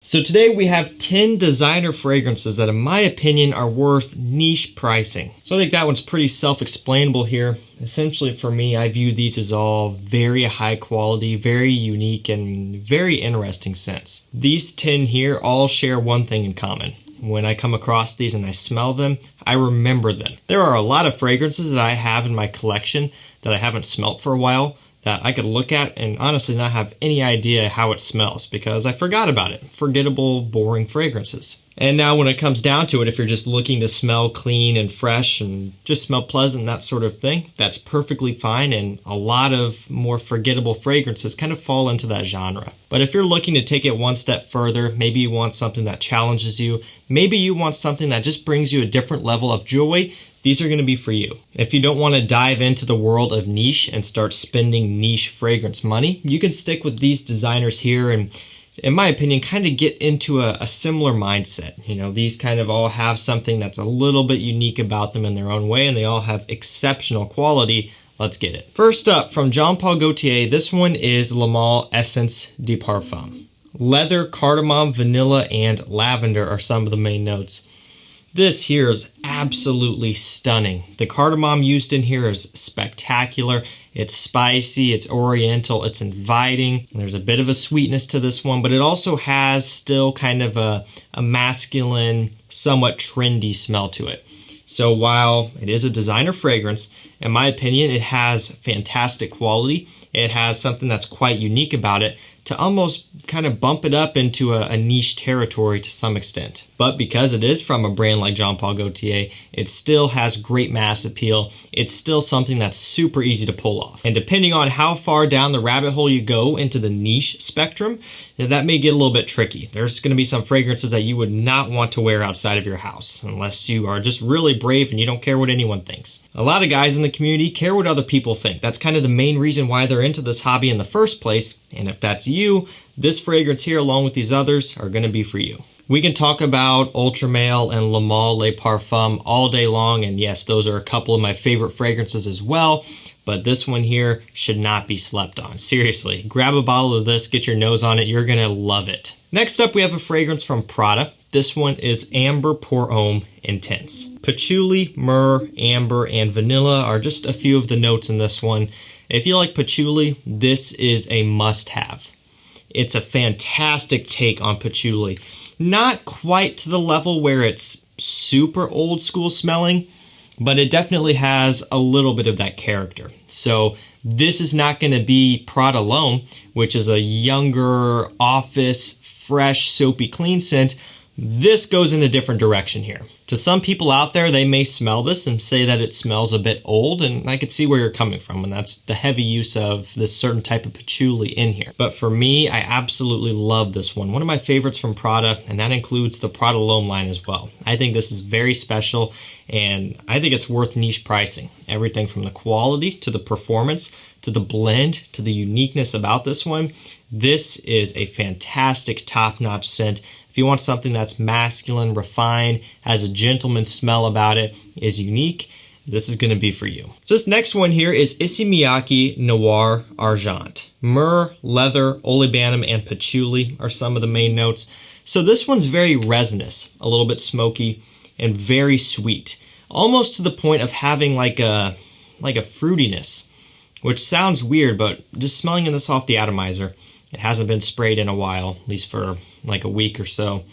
So today we have 10 designer fragrances that in my opinion are worth niche pricing. So I think that one's pretty self-explainable here. Essentially for me, I view these as all very high quality, very unique, and very interesting scents. These 10 here all share one thing in common. When I come across these and I smell them, I remember them. There are a lot of fragrances that I have in my collection that I haven't smelt for a while, that I could look at and honestly not have any idea how it smells because I forgot about it. Forgettable, boring fragrances. And now when it comes down to it, if you're just looking to smell clean and fresh and just smell pleasant, that sort of thing, that's perfectly fine, and a lot of more forgettable fragrances kind of fall into that genre. But if you're looking to take it one step further, maybe you want something that challenges you, maybe you want something that just brings you a different level of joy, these are going to be for you. If you don't want to dive into the world of niche and start spending niche fragrance money, you can stick with these designers here and, in my opinion, kind of get into a similar mindset. You know, these kind of all have something that's a little bit unique about them in their own way, and they all have exceptional quality. Let's get it. First up, from Jean Paul Gaultier, this one is Le Male Essence de Parfum. Leather, cardamom, vanilla, and lavender are some of the main notes. This here is absolutely stunning. The cardamom used in here is spectacular. It's spicy, it's oriental, it's inviting. There's a bit of a sweetness to this one, but it also has still kind of a masculine, somewhat trendy smell to it. So while it is a designer fragrance, in my opinion, it has fantastic quality. It has something that's quite unique about it to almost kind of bump it up into a niche territory to some extent. But because it is from a brand like Jean Paul Gaultier, it still has great mass appeal. It's still something that's super easy to pull off. And depending on how far down the rabbit hole you go into the niche spectrum, that may get a little bit tricky. There's going to be some fragrances that you would not want to wear outside of your house unless you are just really brave and you don't care what anyone thinks. A lot of guys in the community care what other people think. That's kind of the main reason why they're into this hobby in the first place. And if that's you, this fragrance here, along with these others, are going to be for you. We can talk about Ultra Male and Le Male Le Parfum all day long, and yes, those are a couple of my favorite fragrances as well, but this one here should not be slept on. Seriously, grab a bottle of this, get your nose on it, you're going to love it. Next up, we have a fragrance from Prada. This one is Amber Pour Homme Intense. Patchouli, myrrh, amber, and vanilla are just a few of the notes in this one. If you like patchouli, this is a must-have. It's a fantastic take on patchouli. Not quite to the level where it's super old school smelling, but it definitely has a little bit of that character. So this is not going to be Prada L'Homme, which is a younger, office, fresh, soapy, clean scent. This goes in a different direction here. To some people out there, they may smell this and say that it smells a bit old, and I could see where you're coming from, and that's the heavy use of this certain type of patchouli in here. But for me, I absolutely love this one. One of my favorites from Prada, and that includes the Prada L'Homme line as well. I think this is very special, and I think it's worth niche pricing. Everything from the quality to the performance to the blend to the uniqueness about this one. This is a fantastic top-notch scent. If you want something that's masculine, refined, has a gentleman smell about it, is unique, this is going to be for you. So this next one here is Issey Miyake Noir Argent. Myrrh, leather, olibanum, and patchouli are some of the main notes. So this one's very resinous, a little bit smoky, and very sweet. Almost to the point of having like a fruitiness, which sounds weird, but just smelling this off the atomizer, it hasn't been sprayed in a while, at least for like a week or so.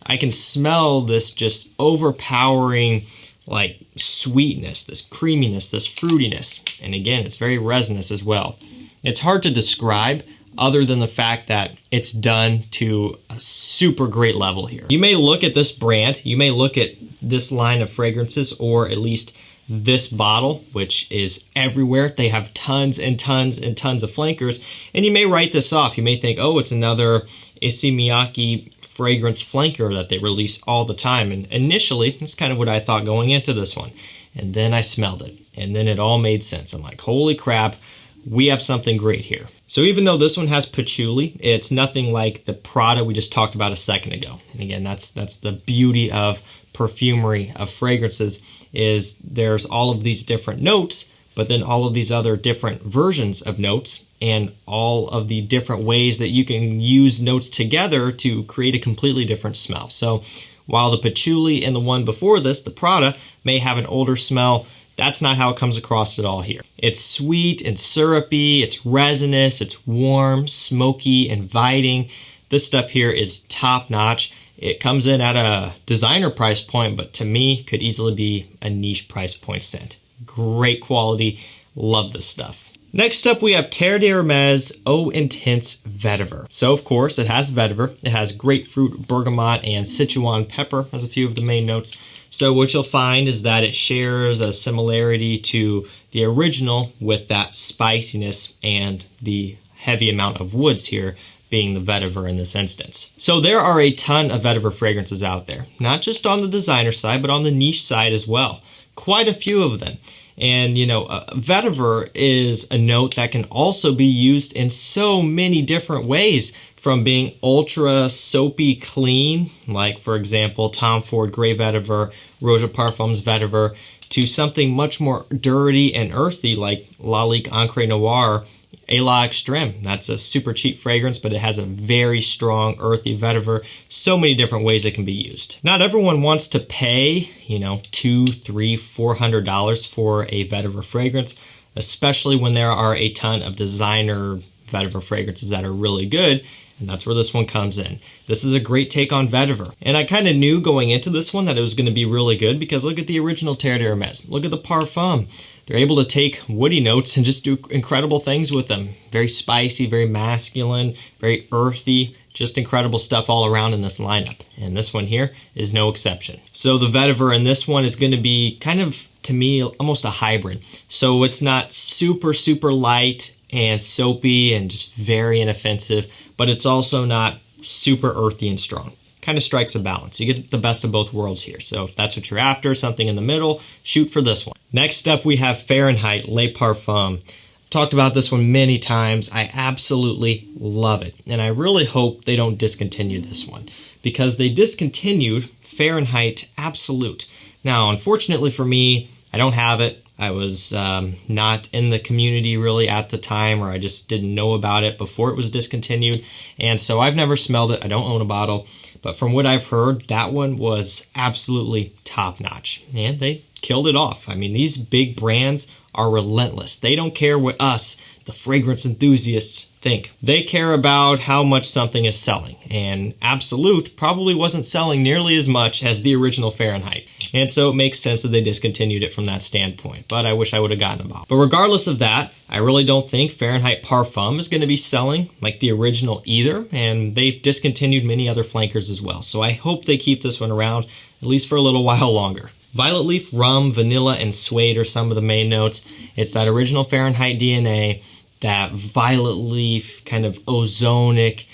I can smell this just overpowering like sweetness, this creaminess, this fruitiness. And again, it's very resinous as well. It's hard to describe other than the fact that it's done to a super great level here. You may look at this brand, you may look at this line of fragrances, or at least this bottle, which is everywhere. They have tons and tons and tons of flankers, and you may write this off. You may think, oh, it's another Issey Miyake fragrance flanker that they release all the time. And initially, that's kind of what I thought going into this one. And then I smelled it, and then it all made sense. I'm like, holy crap, we have something great here. So even though this one has patchouli, it's nothing like the Prada we just talked about a second ago. And again, that's the beauty of perfumery, of fragrances, is there's all of these different notes, but then all of these other different versions of notes and all of the different ways that you can use notes together to create a completely different smell. So while the patchouli and the one before this, the Prada, may have an older smell, that's not how it comes across at all here. It's sweet and syrupy, it's resinous, it's warm, smoky, inviting. This stuff here is top notch. It comes in at a designer price point, but to me, could easily be a niche price point scent. Great quality, love this stuff. Next up, we have Terre d'Hermes Eau Intense Vetiver. So of course, it has vetiver. It has grapefruit, bergamot, and Sichuan pepper as a few of the main notes. So what you'll find is that it shares a similarity to the original with that spiciness and the heavy amount of woods here, being the vetiver in this instance. So there are a ton of vetiver fragrances out there, not just on the designer side, but on the niche side as well. Quite a few of them. And you know, vetiver is a note that can also be used in so many different ways, from being ultra soapy clean, like for example, Tom Ford Grey Vetiver, Rouge of Parfum's Vetiver, to something much more dirty and earthy like Lalique Encre Noir Élan Extreme. That's a super cheap fragrance, but it has a very strong earthy vetiver. So many different ways it can be used. Not everyone wants to pay, you know, $200, $300, $400 for a vetiver fragrance, especially when there are a ton of designer vetiver fragrances that are really good. And that's where this one comes in. This is a great take on vetiver. And I kind of knew going into this one that it was going to be really good, because look at the original Terre d'Hermes. Look at the Parfum. They're able to take woody notes and just do incredible things with them. Very spicy, very masculine, very earthy, just incredible stuff all around in this lineup. And this one here is no exception. So the vetiver in this one is going to be kind of, to me, almost a hybrid. So it's not super, super light and soapy and just very inoffensive, but it's also not super earthy and strong. Kind of strikes a balance. You get the best of both worlds here. So if that's what you're after, something in the middle, shoot for this one. Next up, we have Fahrenheit Le Parfum. Talked about this one many times. I absolutely love it. And I really hope they don't discontinue this one, because they discontinued Fahrenheit Absolute. Now, unfortunately for me, I don't have it. I was not in the community really at the time, or I just didn't know about it before it was discontinued. And so I've never smelled it. I don't own a bottle. But from what I've heard, that one was absolutely top notch. And they killed it off. I mean, these big brands are relentless. They don't care what us, the fragrance enthusiasts, think. They care about how much something is selling. And Absolute probably wasn't selling nearly as much as the original Fahrenheit. And so it makes sense that they discontinued it from that standpoint. But I wish I would have gotten a bottle. But regardless of that, I really don't think Fahrenheit Parfum is going to be selling like the original either. And they've discontinued many other flankers as well. So I hope they keep this one around, at least for a little while longer. Violet leaf, rum, vanilla, and suede are some of the main notes. It's that original Fahrenheit DNA, that violet leaf, kind of ozonic,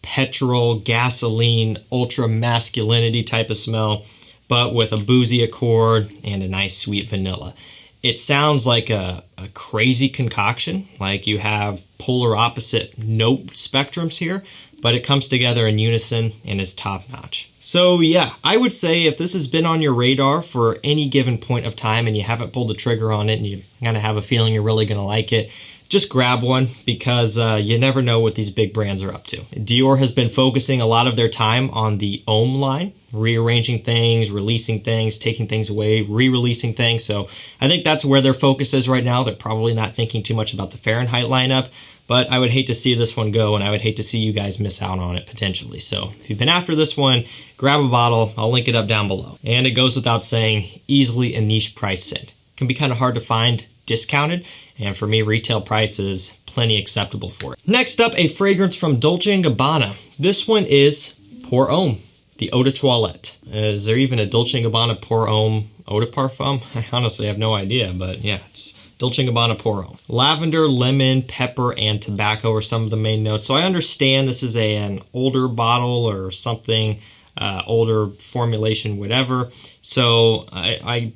petrol, gasoline, ultra masculinity type of smell, but with a boozy accord and a nice sweet vanilla. It sounds like a crazy concoction, like you have polar opposite note spectrums here, but it comes together in unison and is top notch. So yeah, I would say if this has been on your radar for any given point of time and you haven't pulled the trigger on it and you kind of have a feeling you're really gonna like it, just grab one, because you never know what these big brands are up to. Dior has been focusing a lot of their time on the Homme line, rearranging things, releasing things, taking things away, re-releasing things. So I think that's where their focus is right now. They're probably not thinking too much about the Fahrenheit lineup, but I would hate to see this one go, and I would hate to see you guys miss out on it potentially. So if you've been after this one, grab a bottle. I'll link it up down below. And it goes without saying, easily a niche price scent. Can be kind of hard to find discounted, and for me, retail price is plenty acceptable for it. Next up, a fragrance from Dolce & Gabbana. This one is Pour Homme, the Eau de Toilette. Is there even a Dolce & Gabbana Pour Homme Eau de Parfum? I honestly have no idea, but yeah, it's Dolce & Gabbana Pour Homme. Lavender, lemon, pepper, and tobacco are some of the main notes. So I understand this is an older bottle or something, older formulation, whatever. So I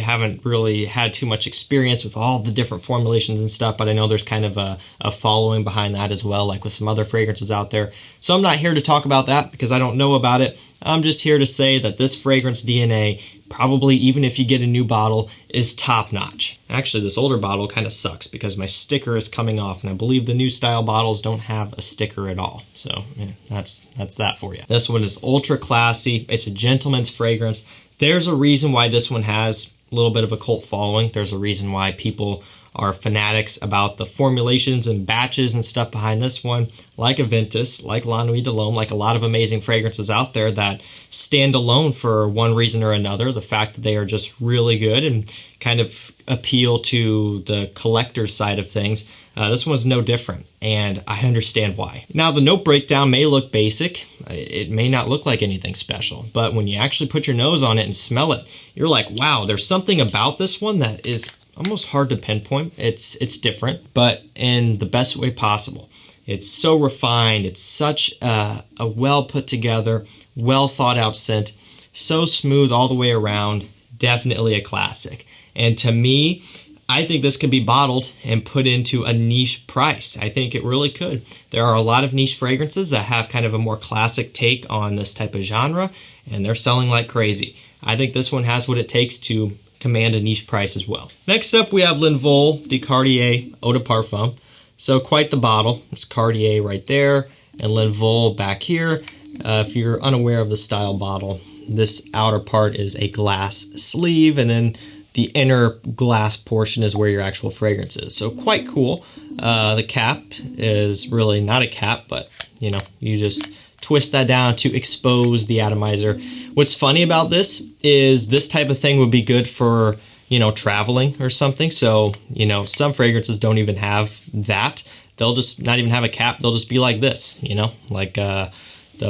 haven't really had too much experience with all the different formulations and stuff, but I know there's kind of a following behind that as well, like with some other fragrances out there. So I'm not here to talk about that because I don't know about it. I'm just here to say that this fragrance DNA probably even if you get a new bottle, is top notch. Actually, this older bottle kind of sucks because my sticker is coming off, and I believe the new style bottles don't have a sticker at all. So yeah, that's that for you. This one is ultra classy. It's a gentleman's fragrance. There's a reason why this one has a little bit of a cult following. There's a reason why people are fanatics about the formulations and batches and stuff behind this one, like Aventus, like La Nuit de l'Homme, like a lot of amazing fragrances out there that stand alone for one reason or another. The fact that they are just really good and kind of appeal to the collector's side of things. This one's no different, and I understand why. Now, the note breakdown may look basic. It may not look like anything special, but when you actually put your nose on it and smell it, you're like, wow, there's something about this one that is almost hard to pinpoint. It's different, but in the best way possible. It's so refined. It's such a well put together, well thought out scent. So smooth all the way around. Definitely a classic. And to me, I think this could be bottled and put into a niche price. I think it really could. There are a lot of niche fragrances that have kind of a more classic take on this type of genre, and they're selling like crazy. I think this one has what it takes to command a niche price as well. Next up, we have L'Envol de Cartier Eau de Parfum. So quite the bottle. There's Cartier right there and L'Envol back here. If you're unaware of the style bottle, this outer part is a glass sleeve, and then the inner glass portion is where your actual fragrance is. So quite cool. The cap is really not a cap, but you know, you just twist that down to expose the atomizer. What's funny about this is this type of thing would be good for, you know, traveling or something. So, you know, some fragrances don't even have that. They'll just not even have a cap. They'll just be like this, you know, like the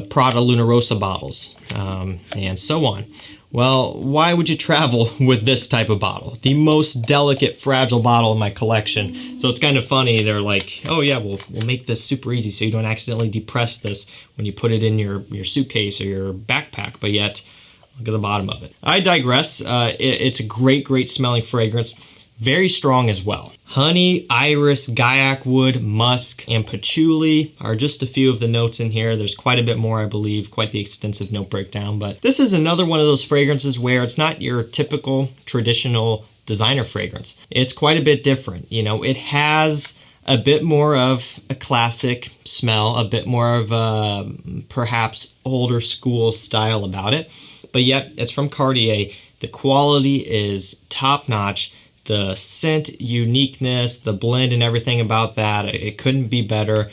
Prada Luna Rossa bottles and so on. Well, why would you travel with this type of bottle? The most delicate, fragile bottle in my collection. So it's kind of funny. They're like, oh yeah, we'll make this super easy so you don't accidentally depress this when you put it in your suitcase or your backpack, but yet, look at the bottom of it. I digress. It's a great smelling fragrance. Very strong as well. Honey, iris, gaiac wood, musk, and patchouli are just a few of the notes in here. There's quite a bit more, I believe, quite the extensive note breakdown. But this is another one of those fragrances where it's not your typical traditional designer fragrance. It's quite a bit different. You know, it has a bit more of a classic smell, a bit more of a perhaps older school style about it. But yet, it's from Cartier. The quality is top notch. The scent uniqueness, the blend and everything about that, it couldn't be better.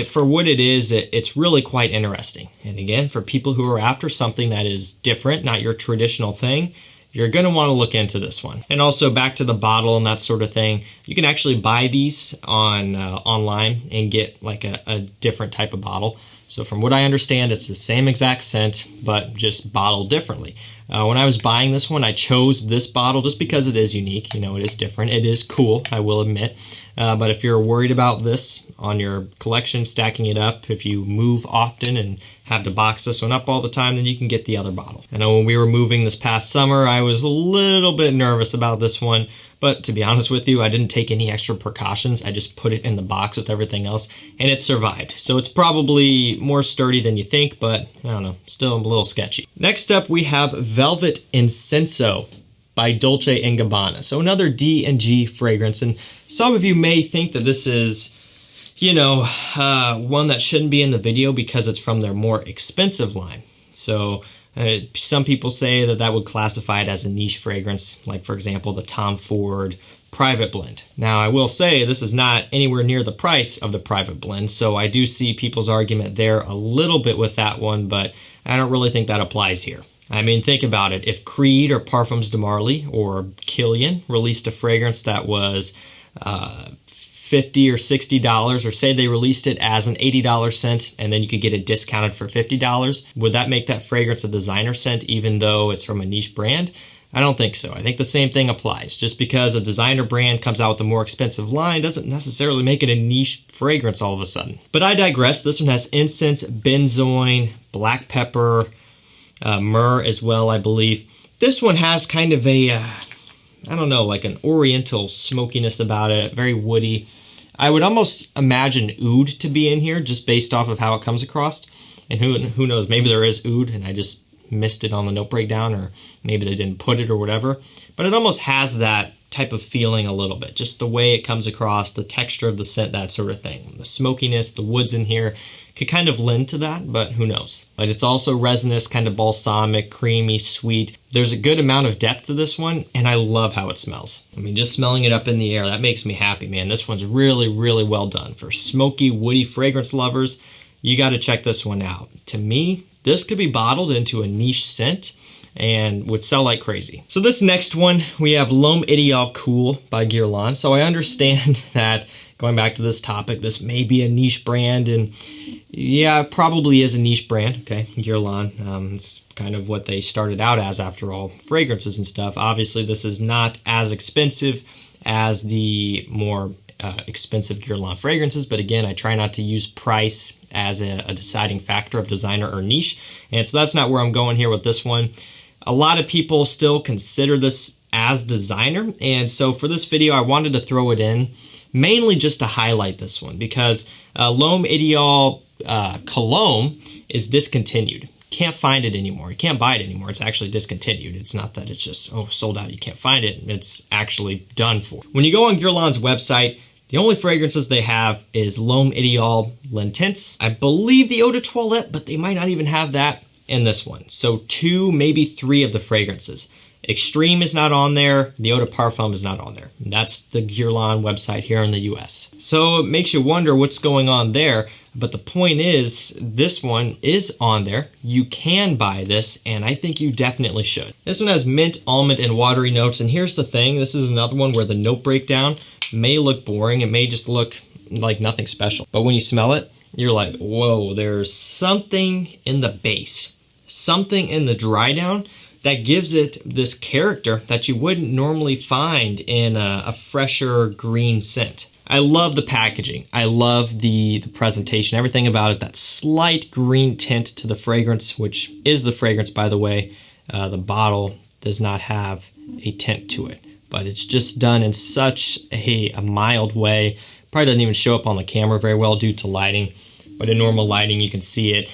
For what it is, it's really quite interesting. And again, for people who are after something that is different, not your traditional thing, you're going to want to look into this one. And also back to the bottle and that sort of thing, you can actually buy these on online and get like a different type of bottle. So from what I understand, it's the same exact scent, but just bottled differently. When I was buying this one, I chose this bottle just because it is unique. You know, it is different. It is cool, I will admit. But if you're worried about this on your collection, stacking it up, if you move often and have to box this one up all the time, then you can get the other bottle. I know when we were moving this past summer, I was a little bit nervous about this one. But to be honest with you, I didn't take any extra precautions. I just put it in the box with everything else, and it survived. So it's probably more sturdy than you think, but I don't know, still a little sketchy. Next up, we have Velvet Incenso by Dolce & Gabbana. So another D&G fragrance, and some of you may think that this is, you know, one that shouldn't be in the video because it's from their more expensive line. So some people say that that would classify it as a niche fragrance, like for example the Tom Ford Private Blend. Now I will say this is not anywhere near the price of the Private Blend, so I do see people's argument there a little bit with that one, but I don't really think that applies here. I mean, think about it. If Creed or Parfums de Marly or Kilian released a fragrance that was $50 or $60, or say they released it as an $80 scent and then you could get it discounted for $50, would that make that fragrance a designer scent even though it's from a niche brand? I don't think so. I think the same thing applies. Just because a designer brand comes out with a more expensive line doesn't necessarily make it a niche fragrance all of a sudden. But I digress. This one has incense, benzoin, black pepper, myrrh as well, I believe. This one has kind of a, I don't know, like an oriental smokiness about it, very woody. I would almost imagine oud to be in here just based off of how it comes across. And who knows, maybe there is oud and I just missed it on the note breakdown, or maybe they didn't put it or whatever. But it almost has that type of feeling a little bit, just the way it comes across, the texture of the scent, that sort of thing. The smokiness, the woods in here could kind of lend to that, but who knows. But it's also resinous, kind of balsamic, creamy, sweet. There's a good amount of depth to this one, and I love how it smells. I mean, just smelling it up in the air, that makes me happy, man. This one's really, really well done. For smoky, woody fragrance lovers, you got to check this one out. To me, this could be bottled into a niche scent and would sell like crazy. So this next one, we have L'Homme Ideal Cool by Guerlain. So I understand that, going back to this topic, this may be a niche brand, and yeah, it probably is a niche brand, okay, Guerlain. It's kind of what they started out as, after all, fragrances and stuff. Obviously, this is not as expensive as the more expensive Guerlain fragrances, but again, I try not to use price as a deciding factor of designer or niche, and so that's not where I'm going here with this one. A lot of people still consider this as designer, and so for this video, I wanted to throw it in, mainly just to highlight this one, because L'Homme Ideal Cologne is discontinued. Can't find it anymore. You can't buy it anymore. It's actually discontinued. It's not that it's just, oh, sold out, you can't find it. It's actually done for. When you go on Guerlain's website, the only fragrances they have is L'Homme Ideal L'Intense. I believe the Eau de Toilette, but they might not even have that in this one. So 2, maybe 3 of the fragrances. Extreme is not on there. The Eau de Parfum is not on there. And that's the Guerlain website here in the US. So it makes you wonder what's going on there. But the point is, this one is on there. You can buy this, and I think you definitely should. This one has mint, almond, and watery notes. And here's the thing. This is another one where the note breakdown may look boring. It may just look like nothing special. But when you smell it, you're like, whoa, there's something in the base, something in the dry down that gives it this character that you wouldn't normally find in a fresher green scent. I love the packaging. I love the presentation, everything about it, that slight green tint to the fragrance, which is the fragrance, by the way. The bottle does not have a tint to it, but it's just done in such a mild way. Probably doesn't even show up on the camera very well due to lighting, but in normal lighting you can see it.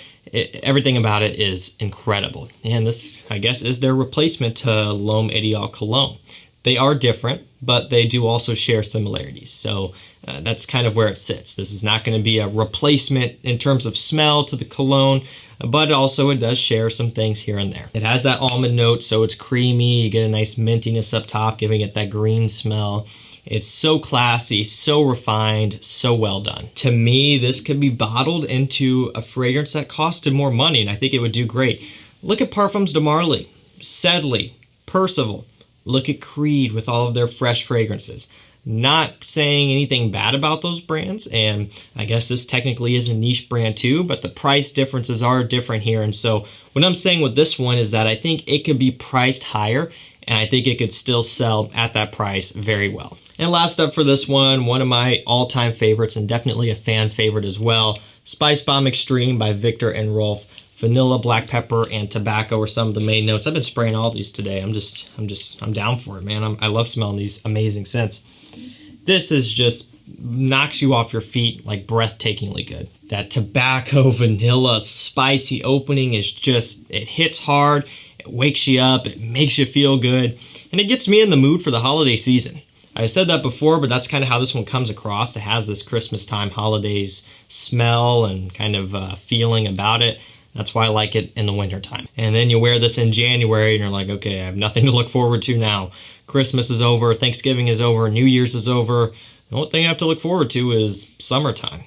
Everything about it is incredible. And this, I guess, is their replacement to L'Homme Ideal Cologne. They are different, but they do also share similarities. So that's kind of where it sits. This is not going to be a replacement in terms of smell to the cologne, but also it does share some things here and there. It has that almond note, so it's creamy. You get a nice mintiness up top, giving it that green smell. It's so classy, so refined, so well done. To me, this could be bottled into a fragrance that costed more money, and I think it would do great. Look at Parfums de Marly, Sedley, Percival. Look at Creed with all of their fresh fragrances. Not saying anything bad about those brands, and I guess this technically is a niche brand too, but the price differences are different here. And so what I'm saying with this one is that I think it could be priced higher, and I think it could still sell at that price very well. And last up for this one of my all-time favorites, and definitely a fan favorite as well, Spicebomb Extreme by Victor and Rolf. Vanilla, black pepper, and tobacco are some of the main notes. I've been spraying all these today. I'm down for it, man. I love smelling these amazing scents. This is just knocks you off your feet like breathtakingly good. That tobacco, vanilla, spicy opening is just, it hits hard, it wakes you up, it makes you feel good, and it gets me in the mood for the holiday season. I said that before, but that's kind of how this one comes across. It has this Christmas time holidays smell and kind of feeling about it. That's why I like it in the wintertime. And then you wear this in January and you're like, okay, I have nothing to look forward to now. Christmas is over, Thanksgiving is over, New Year's is over. The only thing I have to look forward to is summertime,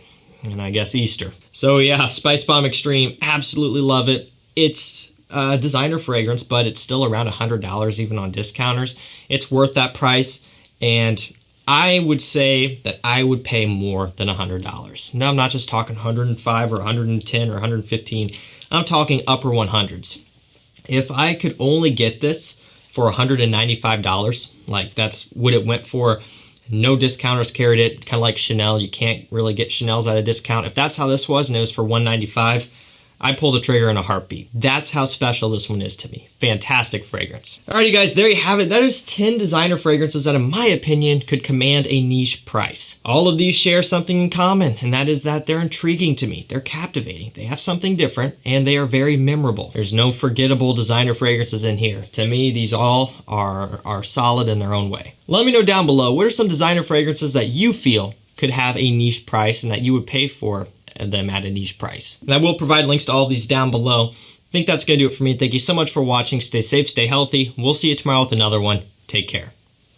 and I guess Easter. So yeah, Spicebomb Extreme, absolutely love it. It's a designer fragrance, but it's still around $100 even on discounters. It's worth that price, and I would say that I would pay more than $100. Now, I'm not just talking 105 or 110 or 115. I'm talking upper 100s. If I could only get this for $195, like that's what it went for, no discounters carried it, kind of like Chanel. You can't really get Chanel's at a discount. If that's how this was and it was for $195, I pull the trigger in a heartbeat. That's how special this one is to me. Fantastic fragrance. Alrighty guys, there you have it. That is 10 designer fragrances that in my opinion could command a niche price. All of these share something in common, and that is that they're intriguing to me. They're captivating. They have something different, and they are very memorable. There's no forgettable designer fragrances in here. To me, these all are solid in their own way. Let me know down below, what are some designer fragrances that you feel could have a niche price and that you would pay for them at a niche price? And I will provide links to all of these down below. I think that's going to do it for me. Thank you so much for watching. Stay safe, stay healthy. We'll see you tomorrow with another one. Take care.